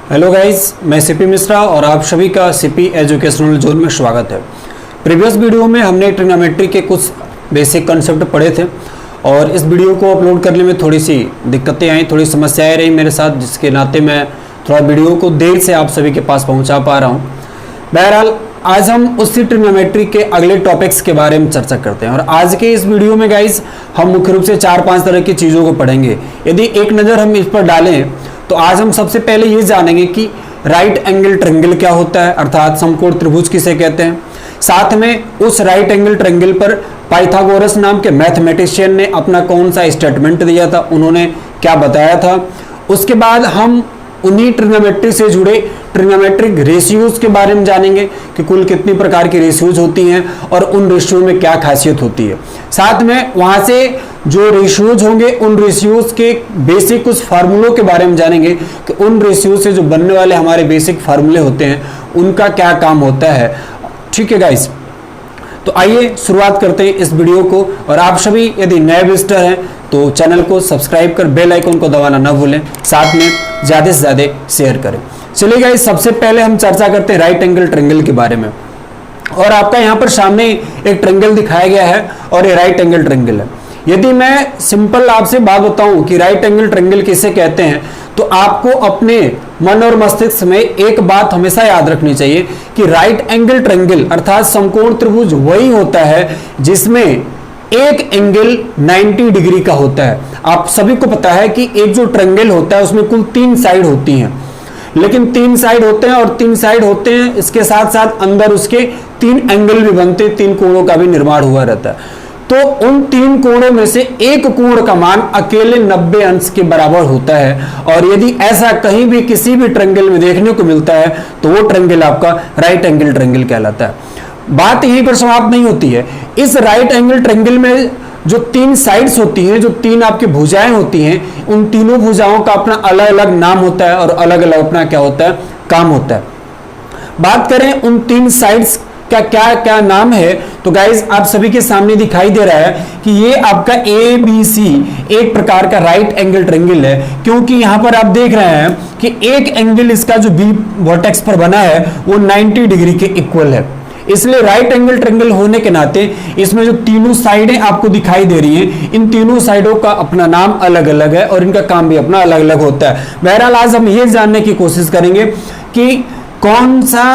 Hello guys, मैं CP Mishra और आप सभी का सीपी एजुकेशनल जोन में स्वागत है। प्रीवियस वीडियो में हमने ट्रिग्नोमेट्री के कुछ बेसिक कंसेप्ट पढ़े थे और इस वीडियो को अपलोड करने में थोड़ी सी दिक्कतें आई, थोड़ी समस्याएं रही मेरे साथ, जिसके नाते मैं थोड़ा वीडियो को देर से आप सभी के पास पहुंचा पा रहा हूं। बहरहाल आज हम उसी ट्रिग्नोमेट्री के अगले टॉपिक्स के बारे में चर्चा करते हैं और आज के इस वीडियो में गाइस हम मुख्य रूप से 4-5 तरह की चीज़ों को पढ़ेंगे। यदि एक नज़र हम इस पर डालें तो आज हम सबसे पहले ये जानेंगे कि राइट एंगल ट्रायंगल क्या होता है, अर्थात समकोण त्रिभुज किसे कहते हैं। साथ में उस राइट एंगल ट्रायंगल पर पाइथागोरस नाम के मैथमेटिशियन ने अपना कौन सा स्टेटमेंट दिया था, उन्होंने क्या बताया था। उसके बाद हम उन्हीं ट्रिग्नोमेट्री से जुड़े ट्रिग्नोमेट्रिक रेशियोज के बारे में जानेंगे कि कुल कितनी प्रकार की रेशियोज होती हैं और उन रेशियो में क्या खासियत होती है। साथ में वहां से जो रेशियोज होंगे उन रेशियोज के बेसिक कुछ फार्मूलों के बारे में जानेंगे कि उन रेशियो से जो बनने वाले हमारे बेसिक फार्मूले होते हैं उनका क्या काम होता है। ठीक है गाइस, तो आइए शुरुआत करते हैं इस वीडियो को। और आप सभी यदि नए विजिटर हैं तो चैनल को सब्सक्राइब कर बेल आइकन को दबाना न भूलें, साथ में ज़्यादा से ज़्यादा शेयर करें। चलिए गाइस, सबसे पहले हम चर्चा करते हैं राइट एंगल ट्रायंगल के बारे में। और आपका यहाँ पर सामने एक ट्रायंगल दिखाया गया है और ये राइट एंगल ट्रायंगल है। यदि मैं सिंपल आपसे बात बताऊं कि राइट एंगल ट्रायंगल किसे कहते हैं तो आपको अपने मन और मस्तिष्क में एक बात हमेशा याद रखनी चाहिए कि राइट एंगल ट्रायंगल अर्थात समकोण त्रिभुज वही होता है जिसमें एक एंगल 90 डिग्री का होता है। आप सभी को पता है कि एक जो ट्रायंगल होता है उसमें कुल 3 साइड होती हैं, लेकिन 3 साइड होते हैं और 3 साइड होते हैं इसके साथ साथ अंदर उसके 3 एंगल भी बनते हैं, 3 कोणों का भी निर्माण हुआ रहता है। तो उन 3 कोणों में से एक कोण का मान अकेले 90 अंश के बराबर होता है और यदि ऐसा कहीं भी किसी भी ट्रायंगल में देखने को मिलता है तो वो ट्रायंगल आपका राइट एंगल ट्रायंगल कहलाता है। बात यहीं पर समाप्त नहीं होती है। इस राइट एंगल ट्रायंगल में जो 3 साइड्स होती हैं, जो 3 आपकी भुजाएं होती हैं, उन तीनों भुजाओं का अपना अलग अलग नाम होता है और अलग अलग अपना क्या होता है, काम होता है। बात करें उन 3 साइड्स का क्या क्या नाम है तो गाइज आप सभी के सामने दिखाई दे रहा है कि ये आपका ABC एक प्रकार का राइट एंगल ट्रायंगल है, क्योंकि यहां पर आप देख रहे हैं कि एक एंगल इसका जो बी वर्टेक्स पर बना है वो 90 डिग्री के इक्वल है। इसलिए राइट एंगल ट्रायंगल होने के नाते इसमें जो तीनों साइडें आपको दिखाई दे रही हैं, इन तीनों साइडों का अपना नाम अलग अलग है और इनका काम भी अपना अलग अलग होता है। बहरहाल आज हम ये जानने की कोशिश करेंगे कि कौन सा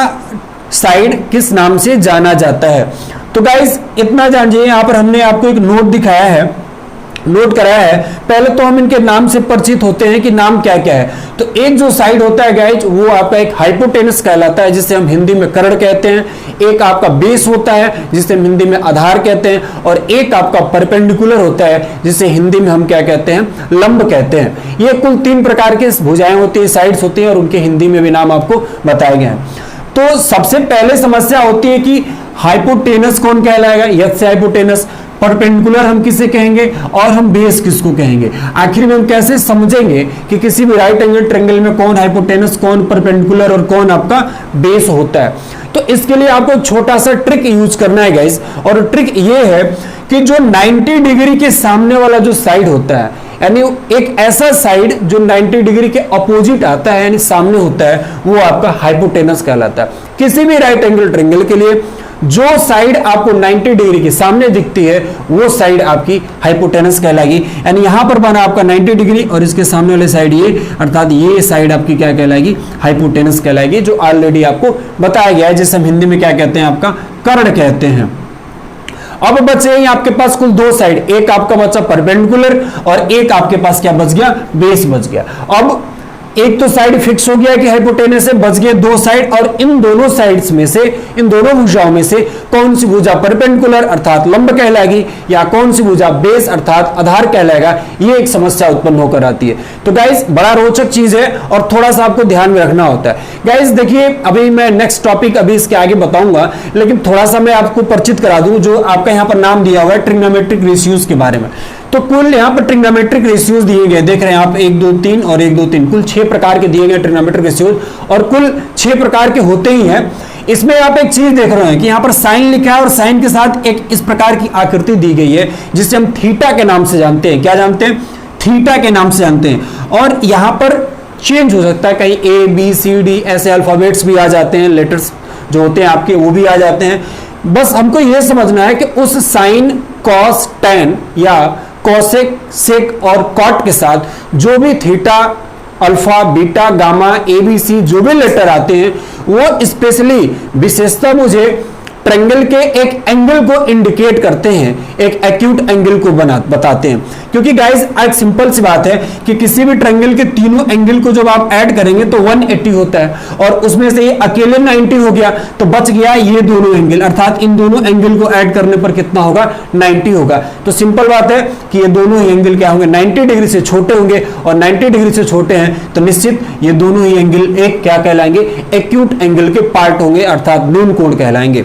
साइड किस नाम से जाना जाता है। तो गाइस इतना जानिए, यहां पर हमने आपको एक नोट कराया है। पहले तो हम इनके नाम से परिचित होते हैं कि नाम क्या क्या है। तो एक जो साइड होता है गाइज वो आपका एक हाइपोटेनस कहलाता है, जिसे हम हिंदी में कर्ण कहते हैं। एक आपका बेस होता है जिसे हम हिंदी में आधार कहते हैं और एक आपका परपेंडिकुलर होता है जिसे हिंदी में हम क्या कहते हैं, लंब कहते हैं। ये कुल 3 प्रकार की भुजाएं होती है, साइड्स होती हैं और उनके हिंदी में भी नाम आपको बताए गए हैं। तो सबसे पहले समस्या होती है कि हाइपोटेनस कौन कहलाएगा, यथ से हाइपोटेनस, परपेंडिकुलर हम किसे कहेंगे और हम बेस किसको कहेंगे। आखिर में हम कैसे समझेंगे कि किसी भी राइट एंगल ट्रायंगल में कौन हाइपोटेनस, कौन परपेंडिकुलर और कौन आपका बेस होता है। तो इसके लिए आपको छोटा सा ट्रिक यूज करना है गाइस, और ट्रिक ये है कि जो 90 डिग्री के सामने वाला जो साइड होता है, यानी एक ऐसा साइड जो 90 डिग्री के अपोजिट आता है यानी सामने होता है, वो आपका हाइपोटेनस कहलाता है। किसी भी राइट एंगल ट्रायंगल के लिए जो साइड आपको 90 डिग्री के सामने दिखती है वो साइड आपकी हाइपोटेनस कहलाएगी। यानी यहां पर बना आपका 90 डिग्री और इसके सामने वाले साइड ये, अर्थात ये साइड आपकी क्या कहलाएगी, हाइपोटेनस कहलाएगी, जो ऑलरेडी आपको बताया गया है, जिसे हम हिंदी में क्या कहते हैं, आपका कर्ण कहते हैं। अब बचे आपके पास कुल 2 साइड, एक आपका बचा परपेंडिकुलर और एक आपके पास क्या बच गया, बेस बच गया। अब एक तो साइड फिक्स हो गया कि हाइपोटेनस से, बच गए 2 साइड, और इन दोनों साइड्स में से, इन दोनों भुजाओं में से कौन सी भुजा परपेंडिकुलर अर्थात लंब कहलाएगी या कौन सी भुजा बेस अर्थात आधार कहलाएगा, ये एक समस्या उत्पन्न होकर आती है। तो गाइस बड़ा रोचक चीज है और थोड़ा सा आपको ध्यान में रखना होता है। गाइस देखिए, अभी मैं नेक्स्ट टॉपिक अभी इसके आगे बताऊंगा, लेकिन थोड़ा सा मैं आपको परिचित करा दूं जो आपका यहाँ पर नाम दिया हुआ है ट्रिग्नोमेट्रिक रेशियोज के बारे में। तो कुल यहाँ पर ट्रिग्नोमेट्रिक रेशियोज दिए गए, देख रहे हैं आप 1 2 3 और 1 2 3, कुल 6 प्रकार के दिए गए ट्रिग्नोमेट्रिक रेशियोज, और कुल 6 प्रकार के होते ही हैं। इसमें आप एक चीज देख रहे हैं कि यहाँ पर साइन लिखा है और साइन के साथ एक इस प्रकार की आकृति दी गई है जिसे हम थीटा के नाम से जानते हैं। क्या जानते हैं? थीटा के नाम से जानते हैं। और यहाँ पर चेंज हो सकता है, कहीं ए बी सी डी ऐसे अल्फाबेट्स भी आ जाते हैं, लेटर्स जो होते हैं आपके वो भी आ जाते हैं। बस हमको यह समझना है कि उस साइन, कॉस, टैन या कॉसेक, सेक और कॉट के साथ जो भी theta, alpha, beta, gamma, A B C जो भी लेटर आते हैं वो स्पेशली विशेषता मुझे ट्रायंगल के एक एंगल को इंडिकेट करते हैं, एक एक्यूट एंगल को बताते हैं। क्योंकि गाइस एक सिंपल सी बात है कि किसी भी ट्रायंगल के तीनों एंगल को जब आप ऐड करेंगे तो 180 होता है और उसमें से ये अकेले 90 हो गया तो बच गया ये दोनों एंगल, अर्थात इन दोनों एंगल को ऐड करने पर कितना होगा, 90 होगा। तो सिंपल बात है कि ये दोनों ही एंगल क्या होंगे, 90 डिग्री से छोटे होंगे और 90 डिग्री से छोटे हैं तो निश्चित ये दोनों ही एंगल एक क्या कहलाएंगे, एक्यूट एंगल के पार्ट होंगे, अर्थात नून कोण कहलाएंगे।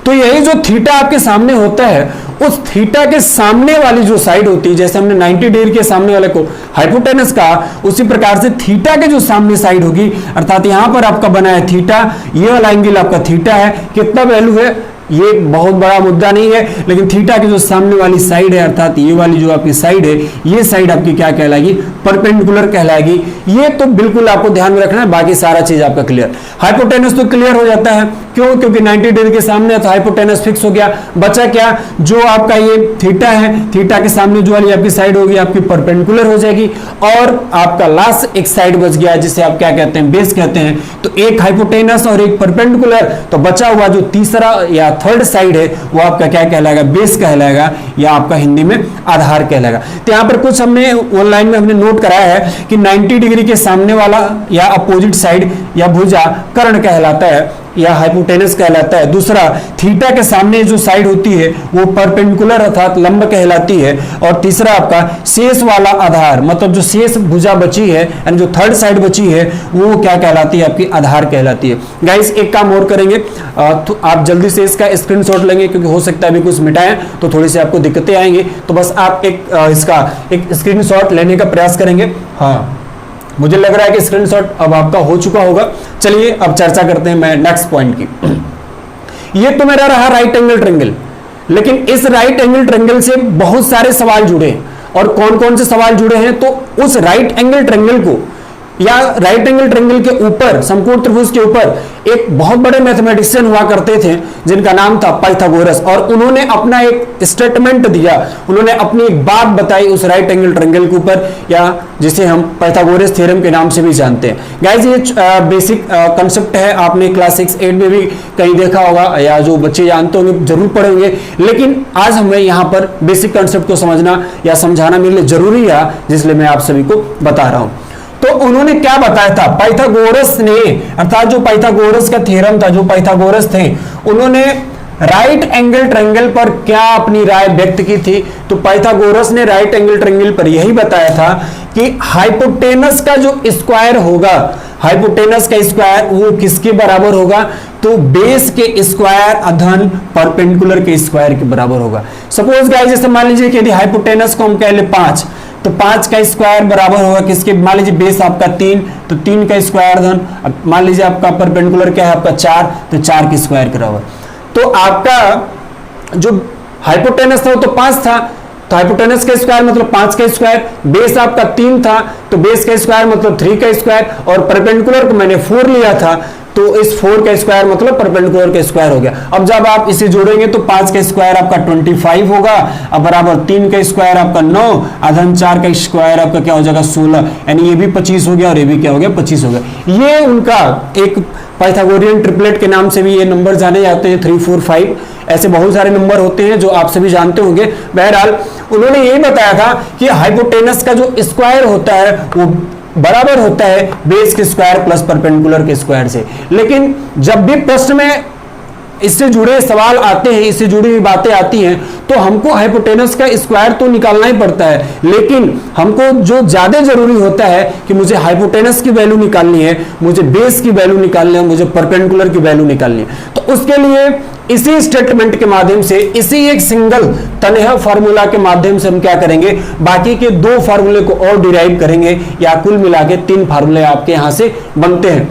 तो यही जो थीटा आपके सामने होता है उस थीटा के सामने वाली जो साइड होती है, जैसे हमने 90 डिग्री के सामने वाले को हाइपोटेनस कहा, उसी प्रकार से थीटा के जो सामने साइड होगी, अर्थात यहां पर आपका बना है थीटा, ये वाला एंगल आपका थीटा है, कितना वैल्यू है ये बहुत बड़ा मुद्दा नहीं है, लेकिन थीटा की जो सामने वाली साइड है अर्थात ये वाली जो आपकी साइड है, ये साइड आपकी क्या कहलाएगी, परपेंडिकुलर कहलाएगी। ये तो बिल्कुल आपको ध्यान में रखना है, बाकी सारा चीज आपका क्लियर। हाइपोटेनस तो क्लियर हो जाता है, क्यों, क्योंकि 90 डिग्री के सामने तो हाइपोटेनस फिक्स हो गया। बचा क्या, जो आपका ये थीटा है, थीटा के सामने जो वाली आपकी साइड होगी आपकी परपेंडिकुलर हो जाएगी और आपका लास्ट एक साइड बच गया जिसे आप क्या कहते हैं, बेस कहते हैं। तो एक हाइपोटेनस और एक परपेंडिकुलर, तो बचा हुआ जो तीसरा या थर्ड साइड है वो आपका क्या कहलाएगा, बेस कहलाएगा या आपका हिंदी में आधार कहलाएगा। तो यहां पर कुछ हमने ऑनलाइन में हमने नोट कराया है कि 90 डिग्री के सामने वाला या अपोजिट साइड या भुजा कर्ण कहलाता है या हाइपोटेनस कहलाता है। दूसरा, थीटा के सामने जो साइड होती है वो परपेंडिकुलर अर्थात लंब कहलाती है। और तीसरा आपका शेष वाला आधार, मतलब जो शेष भुजा बची है यानी जो थर्ड साइड बची है वो क्या कहलाती है, आपकी आधार कहलाती है। गाइस एक काम और करेंगे, तो आप जल्दी से इसका स्क्रीनशॉट लेंगे क्योंकि हो सकता है अभी कुछ मिटाएं तो थोड़ी सी आपको दिक्कतें आएंगी, तो बस आप इसका एक स्क्रीनशॉट लेने का प्रयास करेंगे। हाँ, मुझे लग रहा है कि स्क्रीनशॉट अब आपका हो चुका होगा। चलिए अब चर्चा करते हैं मैं नेक्स्ट पॉइंट की। ये तो मेरा रहा राइट एंगल ट्रायंगल, लेकिन इस राइट एंगल ट्रायंगल से बहुत सारे सवाल जुड़े हैं। और कौन कौन से सवाल जुड़े हैं, तो उस राइट एंगल ट्रायंगल को या राइट एंगल ट्रायंगल के ऊपर, समकोण त्रिभुज के ऊपर एक बहुत बड़े मैथमेटिशियन हुआ करते थे जिनका नाम था पाइथागोरस, और उन्होंने अपना एक स्टेटमेंट दिया, उन्होंने अपनी एक बात बताई उस राइट एंगल ट्रायंगल के ऊपर, या जिसे हम पाइथागोरस थ्योरम के नाम से भी जानते हैं। गाइस ये बेसिक कंसेप्ट है, आपने क्लास 6-8 में भी कहीं देखा होगा या जो बच्चे जानते होंगे जरूर पढ़े होंगे, लेकिन आज हमें यहाँ पर बेसिक कंसेप्ट को समझना या समझाना मेरे लिए जरूरी है, जिसलिए मैं आप सभी को बता रहा हूं। तो उन्होंने क्या बताया था, पाइथागोरस ने, अर्थात जो पाइथागोरस का थ्योरम था, जो पाइथागोरस थे उन्होंने राइट एंगल ट्रायंगल पर क्या अपनी राय व्यक्त की थी। तो पाइथागोरस ने राइट एंगल ट्रायंगल पर यही बताया था कि हाइपोटेनस का जो स्क्वायर होगा, हाइपोटेनस का स्क्वायर वो किसके बराबर होगा, तो बेस के स्क्वायर अधन परपेंडिकुलर के स्क्वायर के बराबर होगा। सपोज गाइस जैसे मान लीजिए कि यदि हाइपोटेनस को हम कह ले 5, तो 5 का स्क्वायर बराबर होगा किसके, मान लीजिए बेस आपका 3, तो 3 का स्क्वायर धन, मान लीजिए आपका परपेंडिकुलर क्या है आपका 4, तो 4 के स्क्वायर के बराबर। तो आपका जो हाइपोटेनस था वो तो 5 था, तो हाइपोटेनस का स्क्वायर मतलब 5 का स्क्वायर, बेस आपका 3 था तो बेस का स्क्वायर मतलब 3 का स्क्वायर, और परपेंडिकुलर को मैंने 4 लिया था तो इस 4 का स्क्वायर मतलब परपेंडिकुलर का स्क्वायर हो गया। अब जब आप इसे जोड़ेंगे तो 5 का स्क्वायर आपका 25 होगा, अब बराबर 3 का स्क्वायर आपका 9, अधन 4 का स्क्वायर आपका क्या हो जाएगा 16, यानी ये भी 25 हो गया और ये भी क्या हो गया 25 हो गया। ये उनका एक पाइथागोरियन ट्रिपलेट के नाम से भी ये नंबर जाने जाते हैं, 3, 4, 5 ऐसे बहुत सारे नंबर होते हैं जो आप सभी जानते होंगे। बहरहाल उन्होंने यही बताया था कि हाइपोटेनस का जो स्क्वायर होता है वो बराबर होता है बेस के स्क्वायर प्लस परपेंडिकुलर के स्क्वायर से। लेकिन जब भी प्रश्न में इससे जुड़े सवाल आते हैं, इससे जुड़ी हुई बातें आती हैं, तो हमको हाइपोटेनस का स्क्वायर तो निकालना ही पड़ता है, लेकिन हमको जो ज्यादा जरूरी होता है कि मुझे हाइपोटेनस की वैल्यू निकालनी है, मुझे बेस की वैल्यू निकालनी है, मुझे परपेंडिकुलर की वैल्यू निकालनी है। तो उसके लिए इसी स्टेटमेंट के माध्यम से, इसी एक सिंगल तनहा फार्मूला के माध्यम से हम क्या करेंगे, बाकी के 2 फार्मूले को और डिराइव करेंगे, या कुल मिला के 3 फार्मूले आपके यहां से बनते हैं।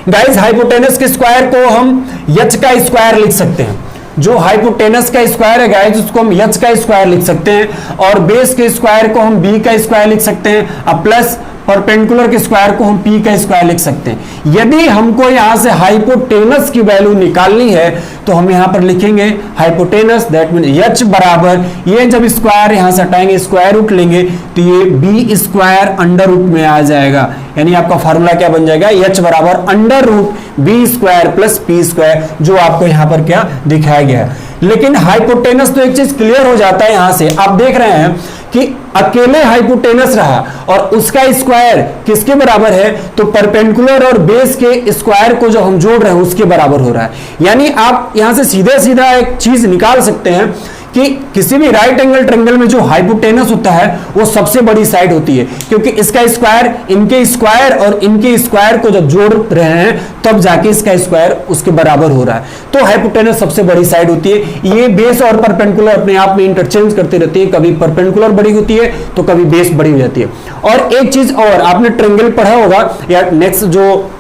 गाइस हाइपोटेनस के स्क्वायर को हम h का स्क्वायर लिख सकते हैं, जो हाइपोटेनस का स्क्वायर है गाइस उसको हम h का स्क्वायर लिख सकते हैं, और बेस के स्क्वायर को हम b का स्क्वायर लिख सकते हैं, अब प्लस परपेंडिकुलर के स्क्वायर को हम पी का स्क्वायर लिख सकते हैं। यदि हमको यहां से हाइपोटेनस की वैल्यू निकालनी है तो हम यहां पर लिखेंगे हाइपोटेनस, दैट मीन एच बराबर, ये जब स्क्वायर यहां से हटाएंगे स्क्वायर रूट लेंगे तो ये बी स्क्वायर अंडर रूट में आ जाएगा। यानी आपका फार्मूला क्या बन जाएगा, एच बराबर under root B square plus P square, जो आपको यहां पर क्या दिखाया गया है। लेकिन हाइपोटेनस तो एक चीज क्लियर हो जाता है, यहां से आप देख रहे हैं कि अकेले हाइपोटेनस रहा और उसका स्क्वायर किसके बराबर है, तो परपेंडिकुलर और बेस के स्क्वायर को जो हम जोड़ रहे हैं उसके बराबर हो रहा है। यानी आप यहां से सीधे सीधा एक चीज निकाल सकते हैं कि किसी भी राइट एंगल ट्रायंगल में जो हाइपोटेनस होता है वो सबसे बड़ी साइड होती है, क्योंकि इसका स्क्वायर इनके स्क्वायर और इनके स्क्वायर को जब जोड़ रहे हैं तब जाके इसका स्क्वायर उसके बराबर हो रहा है। तो हाइपोटेनस सबसे बड़ी साइड होती है। ये बेस और परपेंडिकुलर अपने आप में इंटरचेंज करती रहती है, कभी परपेंडिकुलर बड़ी होती है तो कभी बेस बड़ी हो जाती है। और एक चीज और, आपने ट्रायंगल पढ़ा होगा या नेक्स्ट जो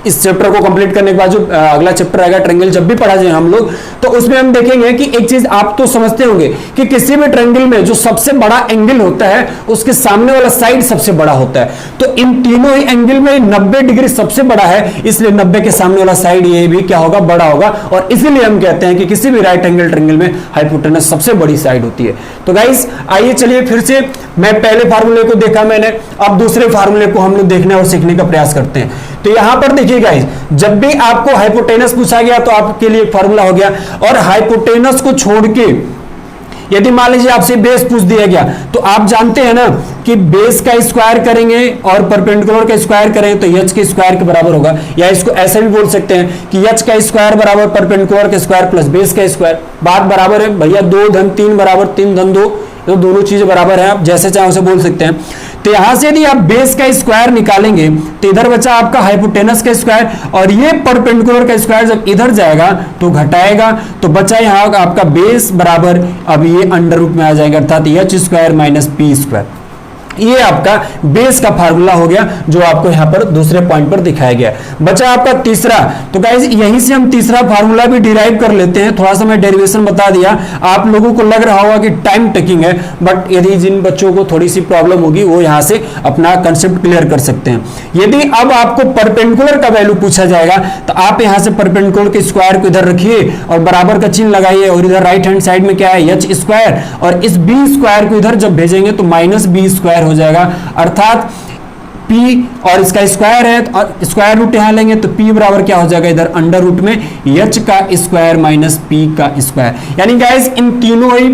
इस चैप्टर को कंप्लीट करने के बाद जो अगला चैप्टर आएगा ट्रायंगल, जब भी पढ़ा जाए हम लोग, तो उसमें हम देखेंगे कि एक चीज आप तो समझते होंगे कि किसी भी ट्रायंगल में जो सबसे बड़ा एंगल होता है उसके सामने वाला साइड सबसे बड़ा होता है। तो इन तीनों ही एंगल में 90 डिग्री सबसे बड़ा है, इसलिए 90 के सामने वाला साइड ये भी क्या होगा, बड़ा होगा। और इसीलिए हम कहते हैं कि किसी भी राइट एंगल ट्रायंगल में हाइपोटेनस सबसे बड़ी साइड होती है। तो गाइस आइए चलिए फिर से, मैं पहले फार्मूले को देखा मैंने, अब दूसरे फार्मूले को हम लोग देखने और सीखने का प्रयास करते हैं। तो यहां पर देखिए गाइस, जब भी आपको हाइपोटेनस पूछा गया तो आपके लिए एक फार्मूला हो गया, और हाइपोटेनस को छोड़ के यदि मान लीजिए आपसे बेस पूछ दिया गया तो आप जानते हैं ना कि बेस का स्क्वायर करेंगे और परपेंडिकुलर का स्क्वायर करेंगे तो एच के स्क्वायर के बराबर होगा। या इसको ऐसे भी बोल सकते हैं कि एच का स्क्वायर बराबर परपेंडिकुलर का स्क्वायर प्लस बेस का स्क्वायर। बात बराबर है भैया, 2 धन 3 बराबर 3 धन 2, तो दोनों चीजें बराबर हैं, आप जैसे चाहे उसे बोल सकते हैं। तो यहां से यदि आप बेस का स्क्वायर निकालेंगे तो इधर बचा आपका हाइपोटेनस का स्क्वायर, और ये परपेंडिकुलर का स्क्वायर जब इधर जाएगा तो घटाएगा, तो बचा यहां आपका बेस बराबर, अब ये अंडर रूट में आ जाएगा, अर्थात H square minus P square. ये आपका बेस का फार्मूला हो गया जो आपको यहां पर दूसरे पॉइंट पर दिखाया गया। बचा आपका तीसरा, तो गाइस यहीं से हम तीसरा फार्मूला भी डिराइव कर लेते हैं। थोड़ा सा मैं डेरिवेशन बता दिया, आप लोगों को लग रहा होगा कि टाइम टेकिंग है, बट यदि जिन बच्चों को थोड़ी सी प्रॉब्लम होगी वो यहां से अपना कंसेप्ट क्लियर कर सकते हैं। यदि अब आपको परपेंडिकुलर का वैल्यू पूछा जाएगा तो आप यहां से परपेंडिकुलर के स्क्वायर को इधर रखिए और बराबर का चिन्ह लगाइए, और इधर राइट हैंड साइड में क्या है, एच स्क्वायर, और इस बी स्क्वायर को इधर जब भेजेंगे तो माइनस बी स्क्वायर हो जाएगा, अर्थात P और इसका स्क्वायर है और स्क्वायर रूट यहां लेंगे तो P बराबर क्या हो जाएगा, इधर अंडर रूट में H का स्क्वायर माइनस P का स्क्वायर। यानी गाइस इन तीनों ही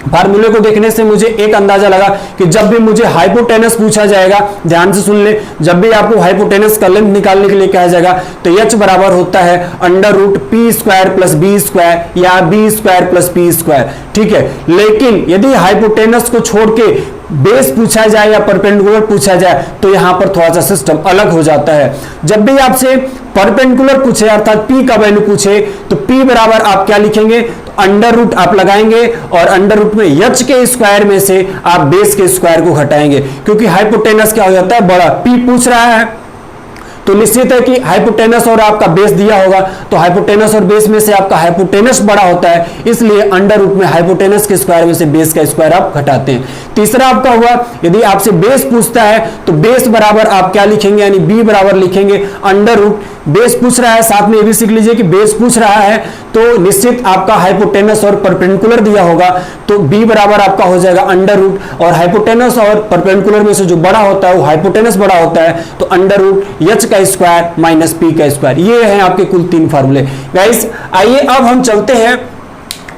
फार्मूले को देखने से मुझे एक अंदाजा लगा कि जब भी मुझे हाइपोटेनस पूछा जाएगा, ध्यान से सुन ले, जब भी आपको हाइपोटेनस का लेंथ निकालने के लिए कहा जाएगा तो H बराबर होता है under root p square plus b square या b square plus P square, ठीक है। लेकिन यदि हाइपोटेनस को छोड़ के बेस पूछा जाए या परपेंडिकुलर पूछा जाए तो यहां पर थोड़ा सा सिस्टम अलग हो जाता है। जब भी आपसे परपेंडिकुलर पूछे अर्थात P का वैल्यू पूछे तो P बराबर आप क्या लिखेंगे, तो अंडर रूट आप लगाएंगे और अंडर रूट में H के स्क्वायर में से आप बेस के स्क्वायर को घटाएंगे, क्योंकि हाइपोटेनस क्या हो जाता है, बड़ा P पूछ रहा है तो निश्चित है कि हाइपोटेनस और आपका बेस दिया होगा, तो हाइपोटेनस और बेस में से आपका हाइपोटेनस बड़ा होता है, इसलिए अंडर रूट में हाइपोटेनस के स्क्वायर में से बेस का स्क्वायर आप घटाते हैं। तीसरा आपका हुआ, यदि आपसे बेस पूछता है तो बेस बराबर आप क्या लिखेंगे, यानी बी बराबर लिखेंगे अंडर रूट, बेस पूछ रहा है, साथ में ये भी सीख लीजिए कि बेस पूछ रहा है तो निश्चित आपका हाइपोटेनस और परपेंडिकुलर दिया होगा, तो बी बराबर आपका हो जाएगा अंडर रूट, और हाइपोटेनस और परपेंडिकुलर में से जो बड़ा होता है वो हाइपोटेनस बड़ा होता है, तो अंडर रूट एच का स्क्वायर माइनस पी का स्क्वायर। ये हैं आपके कुल 3 फार्मूले। गाइस आइए अब हम चलते हैं,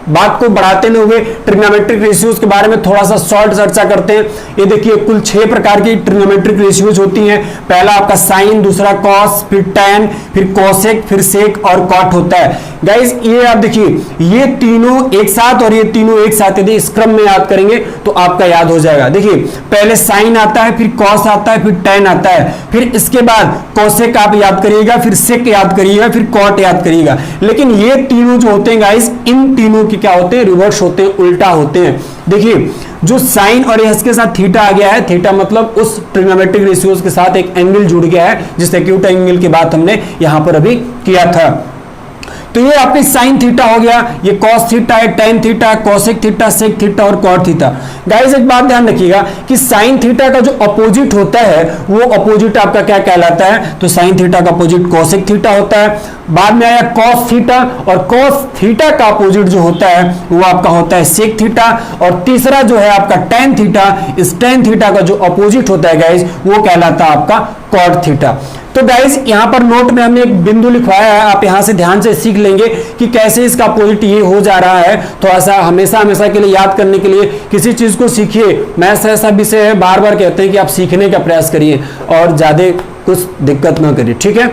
बात को बढ़ाते हुए ट्रिग्नोमेट्रिक रेशियोज के बारे में थोड़ा सा शॉर्ट चर्चा करते हैं। ये देखिए कुल 6 प्रकार की ट्रिग्नोमेट्रिक रेशियोज होती हैं। पहला आपका साइन, दूसरा कॉस, फिर टैन, फिर कोसेक, फिर सेक और कॉट होता है। गाइस ये आप देखिए, ये तीनों एक साथ और ये तीनों एक साथ यदि इस क्रम में याद करेंगे तो आपका याद हो जाएगा। देखिए पहले साइन आता है, फिर कॉस आता है, फिर टैन आता है, फिर इसके बाद कोसेक आप याद करिएगा, फिर सेक याद करिएगा, फिर कॉट याद करिएगा। लेकिन ये तीनों जो होते हैं गाइस, इन तीनों क्या होते हैं, रिवर्स होते हैं, उल्टा होते हैं। देखिए जो साइन और इसके साथ थीटा आ गया है, थीटा मतलब उस ट्रिग्नोमेट्रिक रेशियोज के साथ एक एंगल जुड़ गया है, जिस एक्यूट एंगल की बात हमने यहां पर अभी किया था। तो ये आपकी साइन थीटा हो गया, ये कॉस थीटा है, tan theta, cosec theta, sec theta और कॉट थीटा। गाइस एक बात ध्यान रखिएगा कि साइन थीटा का जो अपोजिट होता है वो अपोजिट आपका क्या कहलाता है, तो साइन थीटा का अपोजिट कोसेक थीटा होता है। बाद में आया कॉस थीटा, और कॉस थीटा का अपोजिट जो होता है वो आपका होता है सेक थीटा। और तीसरा जो है आपका टेन थीटा, इस टेन थीटा का जो अपोजिट होता है गाइस वो कहलाता है आपका कॉट थीटा। तो गाइस यहां पर नोट में हमने एक बिंदु लिखवाया है, आप यहां से ध्यान से सीख लेंगे कि कैसे इसका अपोजिट ये हो जा रहा है। थोड़ा सा हमेशा हमेशा के लिए याद करने के लिए किसी चीज को सीखिए। मैथ्स ऐसा विषय है, बार बार कहते हैं कि आप सीखने का प्रयास करिए और ज्यादा कुछ दिक्कत ना करिए, ठीक है।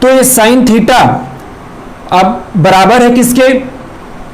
तो ये साइन थीटा अब बराबर है किसके,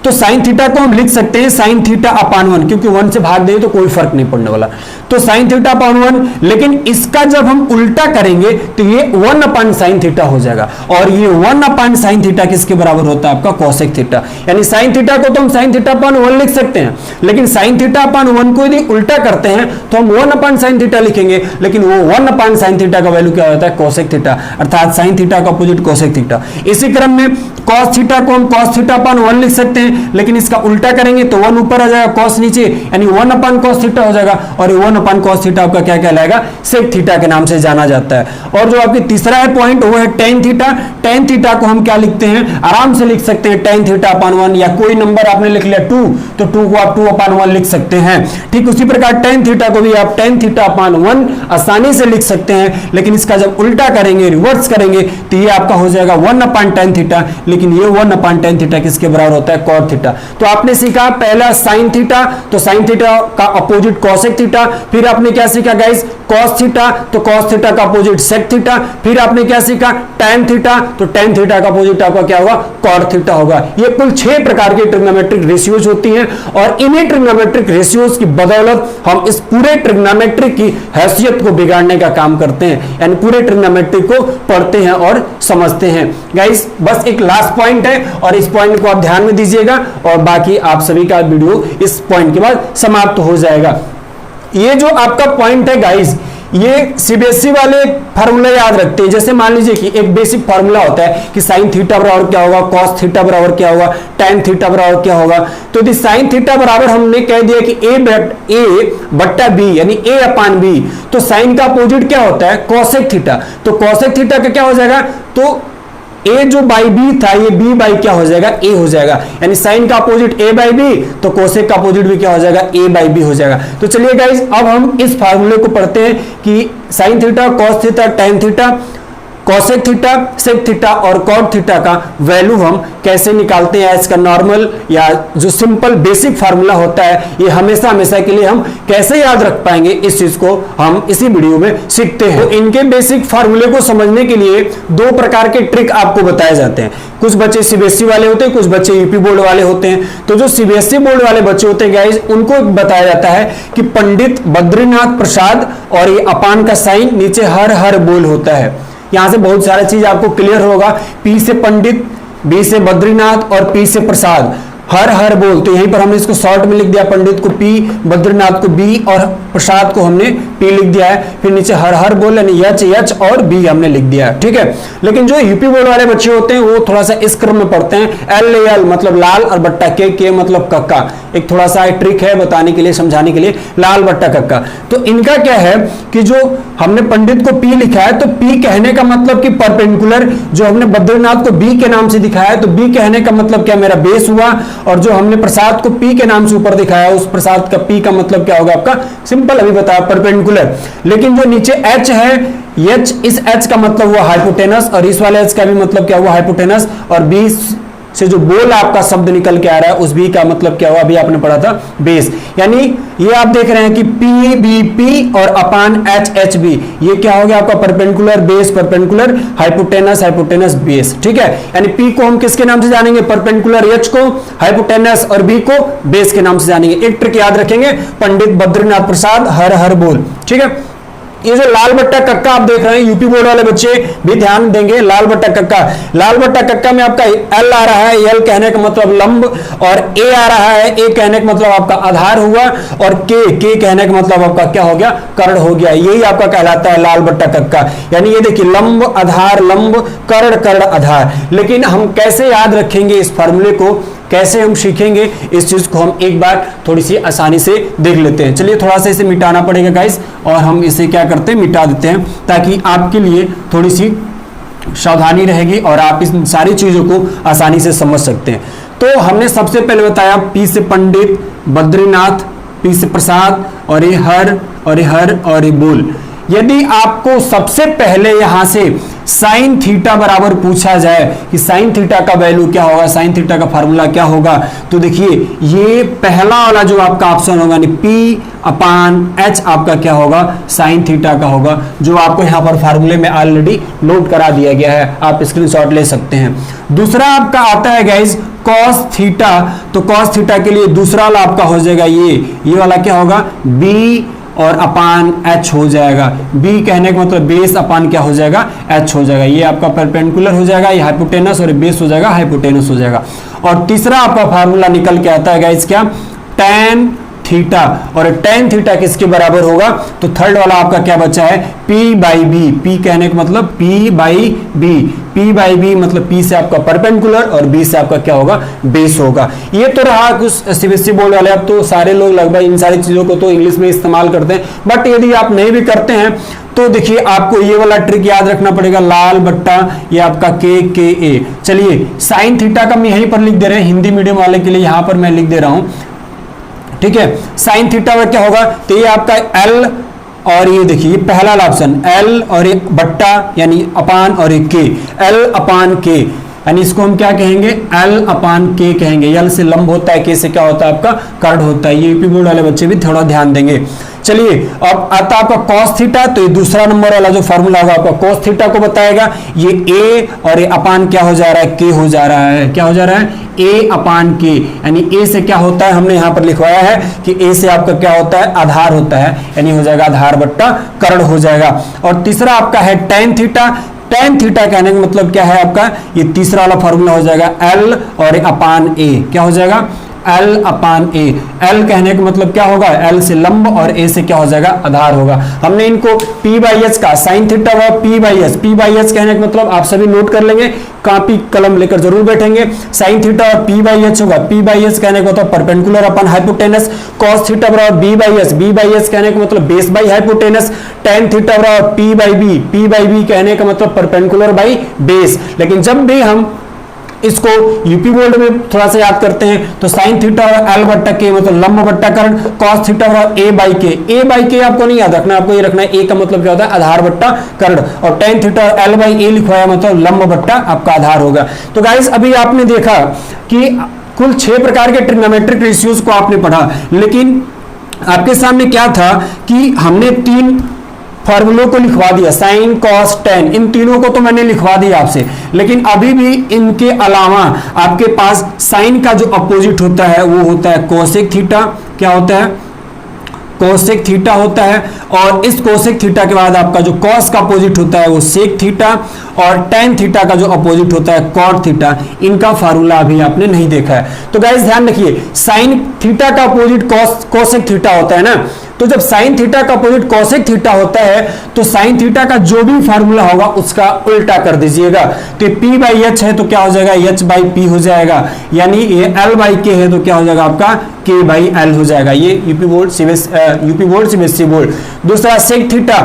तो साइन थीटा को हम लिख सकते हैं साइन थीटा अपान 1, क्योंकि 1 से भाग दें तो कोई फर्क नहीं पड़ने वाला। तो साइन थीटा अपान 1, लेकिन इसका जब हम उल्टा करेंगे तो ये 1 अपान साइन थीटा हो जाएगा, और ये 1 अपान साइन थीटा किसके बराबर होता है, आपका कोसेक थीटा। यानी साइन थीटा को तो हम साइन थीटा अपान 1 लिख सकते हैं, लेकिन साइन थीटा अपान 1 को यदि उल्टा करते हैं तो हम 1 अपान साइन थीटा लिखेंगे, लेकिन वो 1 अपान साइन थीटा का वैल्यू क्या होता है, कोसेक थीटा, अर्थात साइन थीटा का अपोजिट कोसेक थीटा। इसी क्रम में कॉस थीटा को हम कॉस थीटा अपान 1 लिख सकते हैं, लेकिन इसका उल्टा करेंगे तो 1 ऊपर आ जाएगा, कॉस नीचे, यानी 1 अपान कॉस थीटा हो जाएगा, और 1 अपान कॉस थीटा आपका क्या कहलाएगा, सेक थीटा के नाम से जाना जाता है। और जो आपकी तीसरा है पॉइंट वो है टेन थीटा। टेन थीटा को हम क्या लिखते हैं, आराम से लिख सकते हैं टेन थीटा अपान 1, या कोई नंबर आपने लिख लिया 2 तो 2 को आप 2 अपान 1 लिख सकते हैं। ठीक उसी प्रकार टेन थीटा को भी आप टेन थीटा अपान 1 आसानी से लिख सकते हैं, लेकिन इसका जब उल्टा करेंगे, रिवर्स करेंगे, तो ये आपका हो जाएगा 1 अपान टेन थीटा, लेकिन ये 1 अपान टेन थीटा किसके बराबर होता है, कॉट थीटा। तो आपने सीखा पहला साइन थीटा, तो साइन थीटा का अपोजिट कोसेक थीटा। फिर आपने क्या सीखा गाइस, कॉस थीटा, तो कॉस थीटा का अपोजिट सेक थीटा। फिर आपने क्या सीखा, टैन थीटा, तो टैन थीटा का अपोजिट आपका क्या होगा, कॉट थीटा होगा। ये कुल 6 प्रकार के ट्रिग्नोमेट्रिक रेशियोज होती हैं, और इन्हीं ट्रिग्नोमेट्रिक रेशियोज की बदौलत हम इस पूरे ट्रिग्नोमेट्रिक की हैसियत को बिगाड़ने का काम करते हैं, यानी पूरे ट्रिग्नोमेट्रिक को पढ़ते हैं और समझते हैं। गाइस बस एक लास्ट पॉइंट है, और इस पॉइंट को आप ध्यान में दीजिएगा, और बाकी आप सभी का वीडियो इस पॉइंट के बाद समाप्त हो जाएगा। ये जो आपका पॉइंट है गाइस, ये सीबीएसई वाले फार्मूला याद रखते हैं। जैसे मान लीजिए कि एक बेसिक फार्मूला होता है कि साइन थीटा बराबर क्या होगा, कॉस थीटा बराबर क्या होगा, टैन थीटा बराबर क्या होगा। तो यदि साइन थीटा बराबर हमने कह दिया कि ए बट्टा बी, यानी ए अपान बी, तो साइन का अपोजिट क्या होता है, कोसेक थीटा। तो कोसेक थीटा का क्या हो जाएगा, तो ए जो बाई बी था ये बी बाई क्या हो जाएगा, ए हो जाएगा, यानी साइन का अपोजिट ए बाई बी, तो कोसेक का अपोजिट भी क्या हो जाएगा, ए बाई बी हो जाएगा। तो चलिए गाइस अब हम इस फार्मूले को पढ़ते हैं कि sine theta, cos theta, tan theta, cosec theta, sec theta और कॉट थीटा का वैल्यू हम कैसे निकालते हैं। इसका नॉर्मल या जो सिंपल बेसिक फार्मूला होता है, ये हमेशा हमेशा के लिए हम कैसे याद रख पाएंगे, इस चीज को हम इसी वीडियो में सीखते हैं। तो इनके बेसिक फार्मूले को समझने के लिए 2 प्रकार के ट्रिक आपको बताए जाते हैं। कुछ बच्चे सीबीएसई वाले होते हैं, कुछ बच्चे यूपी बोर्ड वाले होते हैं। तो जो सीबीएसई बोर्ड वाले बच्चे होते हैं गाइस, उनको बताया जाता है कि पंडित बद्रीनाथ प्रसाद, और ये अपान का साइन नीचे हर हर बोल होता है। यहां से बहुत सारा चीज आपको क्लियर होगा। पी से पंडित, बी से बद्रीनाथ और पी से प्रसाद, हर हर बोल। तो यहीं पर हमने इसको शॉर्ट में लिख दिया, पंडित को पी, बद्रीनाथ को बी और प्रसाद को हमने पी लिख दिया है। फिर नीचे हर हर बोल यानी एच एच और बी हमने लिख दिया है, ठीक है। लेकिन जो यूपी बोर्ड वाले बच्चे होते हैं वो थोड़ा सा इस क्रम में पढ़ते हैं, एल एल मतलब लाल और बट्टा के मतलब कक्का। एक थोड़ा सा ट्रिक है बताने के लिए, समझाने के लिए, लाल बट्टा कक्का। तो इनका क्या है कि जो हमने पंडित को पी लिखा है, तो पी कहने का मतलब कि परपेंडिकुलर, जो हमने बद्रीनाथ को बी के नाम से दिखाया है, तो बी कहने का मतलब क्या, मेरा बेस हुआ। और जो हमने प्रसाद को पी के नाम से ऊपर दिखाया, उस प्रसाद का पी का मतलब क्या होगा आपका, सिंपल अभी बताया, परपेंडिकुलर। लेकिन जो नीचे एच है, एच, इस एच का मतलब हुआ हाइपोटेनस, और इस वाले एच का भी मतलब क्या हुआ, हाइपोटेनस। और बी से जो बोल आपका शब्द निकल के आ रहा है, उस बी का मतलब क्या हुआ, अभी आपने पढ़ा था, बेस। यानी ये आप देख रहे हैं कि पी बी पी और अपान एच एच बी, ये क्या हो गया आपका, perpendicular, base, perpendicular, hypotenuse, hypotenuse, base, ठीक है। यानी पी को हम किसके नाम से जानेंगे, परपेंडिकुलर, एच को हाइपोटेनस और बी को बेस के नाम से जानेंगे। एक ट्रिक याद रखेंगे, पंडित बद्रीनाथ प्रसाद, हर हर बोल, ठीक है। ये जो लाल बट्टा कक्का आप देख रहे हैं, यूपी बोर्ड वाले बच्चे भी ध्यान देंगे। लाल बट्टा कक्का, लाल बट्टा कक्का में आपका एल आ रहा है, एल कहने का मतलब लंब, और ए आ रहा है, ए कहने का मतलब आपका आधार हुआ, और के कहने का मतलब आपका क्या हो गया, कर्ण हो गया। यही आपका कहलाता है लाल बट्टा कक्का। यानी ये देखिए लंब आधार लंब कर्ण कर्ण आधार। लेकिन हम कैसे याद रखेंगे इस फॉर्मूले को, कैसे हम सीखेंगे इस चीज को, हम एक बार थोड़ी सी आसानी से देख लेते हैं। चलिए थोड़ा सा इसे मिटाना पड़ेगा गाइस, और हम इसे क्या करते हैं, मिटा देते हैं, ताकि आपके लिए थोड़ी सी सावधानी रहेगी और आप इस सारी चीजों को आसानी से समझ सकते हैं। तो हमने सबसे पहले बताया पी से पंडित, बद्रीनाथ, पी से प्रसाद, और ये हर, और ये हर, और ये बोल। यदि आपको सबसे पहले यहां से साइन थीटा बराबर पूछा जाए कि साइन थीटा का वैल्यू क्या होगा, साइन थीटा का फार्मूला क्या होगा, तो देखिए ये पहला वाला जो आपका ऑप्शन होगा, पी अपान एच आपका क्या होगा, साइन थीटा का होगा, जो आपको यहां पर फार्मूले में ऑलरेडी नोट करा दिया गया है, आप स्क्रीनशॉट ले सकते हैं। दूसरा आपका आता है गाइज कॉस थीटा। तो कॉस थीटा के लिए दूसरा वाला आपका हो जाएगा ये वाला क्या होगा, बी और अपान एच हो जाएगा। बी कहने का मतलब बेस अपान क्या हो जाएगा, एच हो जाएगा। ये आपका परपेंडिकुलर हो जाएगा, ये हाइपोटेनस, और बेस हो जाएगा हाइपोटेनस हो जाएगा। और तीसरा आपका फार्मूला निकल के आता है गाइस क्या, टैन थीटा। और टैन थीटा किसके बराबर होगा, तो थर्ड वाला आपका क्या बचा है, P बाई बी। पी कहने का मतलब P by B, P by B मतलब P से आपका परपेंडिकुलर और B से आपका क्या होगा, बेस होगा। ये तो रहा कुछ सीबीएसई बोर्ड वाले, अब तो सारे लोग लगभग इन सारी चीजों को तो इंग्लिश में इस्तेमाल करते हैं, बट यदि आप नहीं भी करते हैं तो देखिए आपको ये वाला ट्रिक याद रखना पड़ेगा, लाल बट्टा ये आपका के ए। चलिए साइन थीटा का हम यहीं पर लिख दे रहे हैं, हिंदी मीडियम वाले के लिए यहां पर मैं लिख दे रहा हूं, ठीक है। साइन थीटा में क्या होगा, तो ये आपका एल, और ये देखिए ये पहला ऑप्शन एल, और ये बट्टा यानी अपान, और ये के, एल अपान के, यानी इसको हम क्या कहेंगे, एल अपान के कहेंगे। एल से लंब होता है, के से क्या होता है आपका कर्ण होता है। ये यूपी बोर्ड वाले बच्चे भी थोड़ा ध्यान देंगे। चलिए अब आता आपका कॉस थीटा। तो ये दूसरा नंबर वाला जो फॉर्मूला होगा आपका कॉस थीटा को बताएगा। ये ए और ये अपान क्या हो जा रहा है, के हो जा रहा है। क्या हो जा रहा है, ए अपान के, यानी ए से क्या होता है, हमने यहां पर लिखवाया है कि ए से आपका क्या होता है, आधार होता है, यानी हो जाएगा आधार बट्टा कर्ण हो जाएगा। और तीसरा आपका है टैन थीटा। टैन थीटा कहने का मतलब क्या है आपका, ये तीसरा वाला फॉर्मूला हो जाएगा एल और अपान ए। क्या हो जाएगा, एल अपान ए। एल कहने का मतलब क्या होगा, एल से लंब, और ए से क्या हो जाएगा, आधार होगा। हमने इनको पी बाई एच का साइन थीटा हुआ P by H. P by H कहने का मतलब आप सभी नोट कर लेंगे, कॉपी कलम लेकर जरूर बैठेंगे। साइन थीटा और पी बाई एच होगा। पी बाई एच कहने का मतलब perpendicular upon hypotenuse. Cos theta बराबर B by H. B by H कहने का मतलब base by hypotenuse. Tan theta बराबर P by B. P by B कहने का मतलब परपेंडिकुलर बाई बेस। लेकिन जब भी हम इसको यूपी बोर्ड में थोड़ा सा याद करते हैं तो साइन थीटा और एल बट्टा के मतलब लंब बट्टा कर्ण, कॉस थीटा और ए बाई के। ए बाई के आपको नहीं याद रखना, आपको ये रखना है ए का मतलब क्या होता है, आधार बट्टा कर्ण, और टैन थीटा और एल बाई ए लिखवाया मतलब लंब बट्टा आपका आधार होगा। तो गाइस अभी आपने देखा कि कुल 6 प्रकार के ट्रिग्नोमेट्रिक रेशियोज को आपने पढ़ा, लेकिन आपके सामने क्या था कि हमने 3 फॉर्मूलों को लिखवा दिया, साइन कॉस टैन, इन तीनों को तो मैंने लिखवा दिया आपसे। लेकिन अभी भी इनके अलावा आपके पास साइन का जो अपोजिट होता है वो होता है कोसेक थीटा। क्या होता है, कोसेक थीटा होता है। और इस कोसेक थीटा के बाद आपका जो कॉस का अपोजिट होता है वो सेक थीटा, और टैन थीटा का जो अपोजिट होता है कॉट थीटा। इनका फार्मूला अभी आपने नहीं देखा है। तो गाइस ध्यान रखिए, साइन थीटा का अपोजिट कोसेक थीटा होता है ना, तो जब साइन थीटा का अपोजिट कोसेक थीटा होता है तो साइन थीटा का जो भी फार्मूला होगा उसका उल्टा कर दीजिएगा। तो पी बाई एच है तो क्या हो जाएगा, एच बाई पी हो जाएगा। यानी ये एल बाई के है तो क्या हो जाएगा आपका के बाई एल हो जाएगा। ये यूपी बोर्ड सीबीएसई बोर्ड। दूसरा सेक थीटा,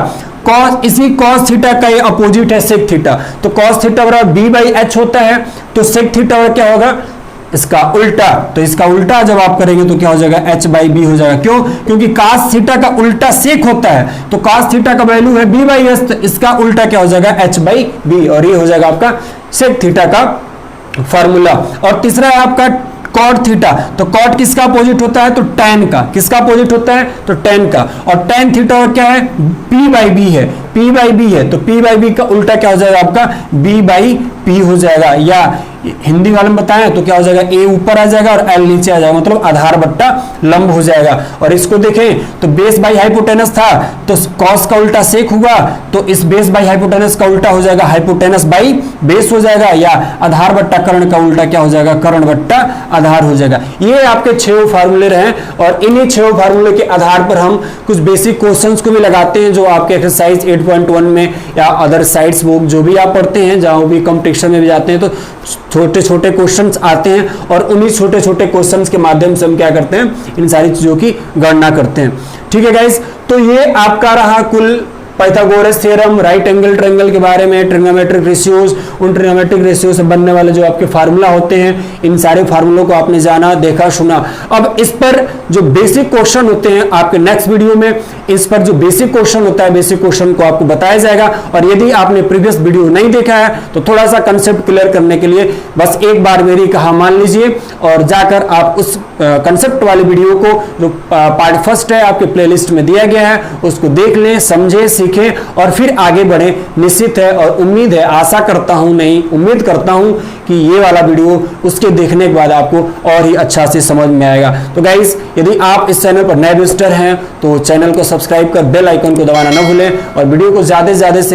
कॉस, इसी कॉस थीटा का ये अपोजिट है सेक थीटा। तो कॉस थीटा बराबर बी बाई एच होता है, तो सेक थीटा और क्या होगा, इसका उल्टा। तो इसका उल्टा जब आप करेंगे तो क्या हो जाएगा, एच बाई बी हो जाएगा। क्यों, क्योंकि कास थीटा का उल्टा सेक होता है, तो कास थीटा का वैल्यू है बी बाई एच, तो इसका उल्टा क्या हो जाएगा, एच बाई बी, और ये हो जाएगा आपका सेक थीटा का फॉर्मूला। और तीसरा है आपका कॉट थीटा। तो कॉट किसका अपोजिट होता है, तो टैन का। किसका अपोजिट होता है, तो टैन का। और टैन थीटा और क्या है, पी बाई बी है। P बाई बी है तो P बाई बी का उल्टा क्या हो जाएगा आपका B बाई P हो जाएगा, या हिंदी वाले में बताएं तो क्या हो जाएगा A ऊपर आ जाएगा और L नीचे आ जाएगा, मतलब आधार बट्टा लंब हो जाएगा। और इसको देखें तो बेस बाई हाइपोटेनस था तो कॉस का उल्टा सेक हुआ, तो इस बेस बाई हाइपोटेनस का उल्टा हो जाएगा हाइपोटेनस बाई बेस हो जाएगा, या आधार बट्टा कर्ण का उल्टा क्या हो जाएगा कर्ण बट्टा आधार हो जाएगा। ये आपके 6 फार्मूले रहे और इन्हीं 6 फार्मूले के आधार पर हम कुछ बेसिक क्वेश्चंस को भी लगाते हैं जो आपके एक्सरसाइज 8.1 में या अदर साइट्स बुक जो भी आप पढ़ते हैं, जहां भी कंपटीशन में भी जाते हैं तो छोटे छोटे क्वेश्चंस आते हैं और उन्हीं छोटे छोटे क्वेश्चंस के माध्यम से हम क्या करते हैं इन सारी चीजों की गणना करते हैं। ठीक है गाइस, तो ये आपका रहा कुल Pythagoras theorem, right angle triangle के बारे में, ट्रिग्नोमेट्रिक रेशियोज, उन ट्रिग्नोमेट्रिक रेशियो से बनने वाले जो आपके फार्मूला होते हैं, इन सारे फार्मूलों को आपने जाना, देखा, सुना। अब इस पर जो बेसिक क्वेश्चन होते हैं आपके नेक्स्ट वीडियो में इस पर जो बेसिक क्वेश्चन होता है, बेसिक क्वेश्चन को आपको बताया जाएगा। और यदि आपने प्रीवियस वीडियो नहीं देखा है तो थोड़ा सा कंसेप्ट क्लियर करने के लिए बस एक बार मेरी कहा मान लीजिए और जाकर आप उस कंसेप्ट वाले वीडियो को जो पार्ट फर्स्ट है आपके प्लेलिस्ट में दिया गया है उसको देख लें, समझे, सीखें और फिर आगे बढ़े। निश्चित है और उम्मीद है, आशा करता हूं, नहीं उम्मीद करता हूं कि ये वाला वीडियो उसके देखने के बाद आपको और ही अच्छा से समझ में आएगा। तो गाइस, यदि आप इस चैनल पर नए विजिटर हैं तो चैनल को सब्सक्राइब कर बेल आइकन को दबाना न भूलें और वीडियो को ज्यादा से ज्यादा शेयर